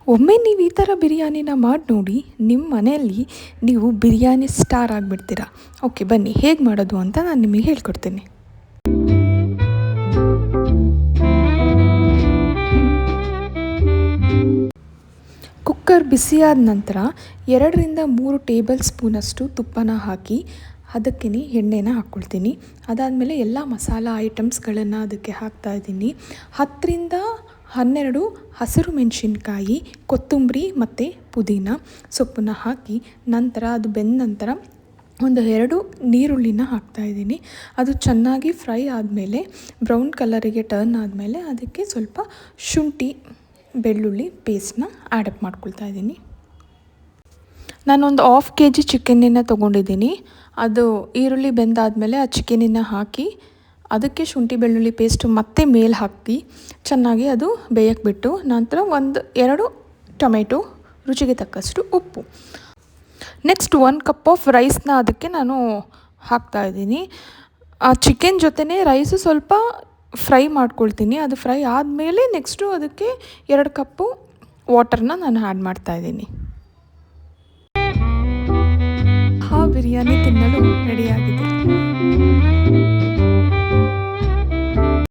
ಒಮ್ಮೆ ನೀವು ಈ ಥರ ಬಿರಿಯಾನಿನ ಮಾಡಿ ನೋಡಿ, ನಿಮ್ಮ ಮನೆಯಲ್ಲಿ ನೀವು ಬಿರಿಯಾನಿ ಸ್ಟಾರ್ ಆಗಿಬಿಡ್ತೀರಾ. ಓಕೆ, ಬನ್ನಿ ಹೇಗೆ ಮಾಡೋದು ಅಂತ ನಾನು ನಿಮಗೆ ಹೇಳ್ಕೊಡ್ತೀನಿ. ಕುಕ್ಕರ್ ಬಿಸಿಯಾದ ನಂತರ 2-3 ಟೇಬಲ್ ಸ್ಪೂನಷ್ಟು ತುಪ್ಪನ ಹಾಕಿ ಅದಕ್ಕೆ ಎಣ್ಣೆನ ಹಾಕ್ಕೊಳ್ತೀನಿ. ಅದಾದಮೇಲೆ ಎಲ್ಲ ಮಸಾಲ ಐಟಮ್ಸ್ಗಳನ್ನು ಅದಕ್ಕೆ ಹಾಕ್ತಾಯಿದ್ದೀನಿ. 10-12 ಹಸಿರು ಮೆಣಸಿನ್ಕಾಯಿ, ಕೊತ್ತಂಬರಿ ಮತ್ತು ಪುದೀನ ಸೊಪ್ಪನ್ನ ಹಾಕಿ ನಂತರ ಅದು ಬೆಂದ ನಂತರ 1-2 ಈರುಳ್ಳಿನ ಹಾಕ್ತಾಯಿದ್ದೀನಿ. ಅದು ಚೆನ್ನಾಗಿ ಫ್ರೈ ಆದಮೇಲೆ ಬ್ರೌನ್ ಕಲರಿಗೆ ಟರ್ನ್ ಆದಮೇಲೆ ಅದಕ್ಕೆ ಸ್ವಲ್ಪ ಶುಂಠಿ ಬೆಳ್ಳುಳ್ಳಿ ಪೇಸ್ಟ್ನ ಆ್ಯಡಪ್ ಮಾಡ್ಕೊಳ್ತಾ ಇದ್ದೀನಿ. ನಾನೊಂದು 1/2 kg ಚಿಕನನ್ನು ತೊಗೊಂಡಿದ್ದೀನಿ. ಅದು ಈರುಳ್ಳಿ ಬೆಂದಾದಮೇಲೆ ಆ ಚಿಕನನ್ನು ಹಾಕಿ ಅದಕ್ಕೆ ಶುಂಠಿ ಬೆಳ್ಳುಳ್ಳಿ ಪೇಸ್ಟ್ ಮತ್ತೆ ಮೇಲೆ ಹಾಕಿ ಚೆನ್ನಾಗಿ ಅದು ಬೇಯಕ್ಕೆ ಬಿಟ್ಟು ನಂತರ 1-2 ಟೊಮೆಟೊ, ರುಚಿಗೆ ತಕ್ಕಷ್ಟು ಉಪ್ಪು. ನೆಕ್ಸ್ಟ್ 1 ಕಪ್ ಆಫ್ ರೈಸ್ನ ಅದಕ್ಕೆ ನಾನು ಹಾಕ್ತಾಯಿದ್ದೀನಿ. ಆ ಚಿಕನ್ ಜೊತೆನೇ ರೈಸು ಸ್ವಲ್ಪ ಫ್ರೈ ಮಾಡ್ಕೊಳ್ತೀನಿ. ಅದು ಫ್ರೈ ಆದಮೇಲೆ ನೆಕ್ಸ್ಟು ಅದಕ್ಕೆ 2 ಕಪ್ಪು ವಾಟರ್ನ ನಾನು ಆ್ಯಡ್ ಮಾಡ್ತಾಯಿದ್ದೀನಿ. ಬಿರಿಯಾನಿ ತಿನ್ನಲು ರೆಡಿಯಾಗಿದೆ.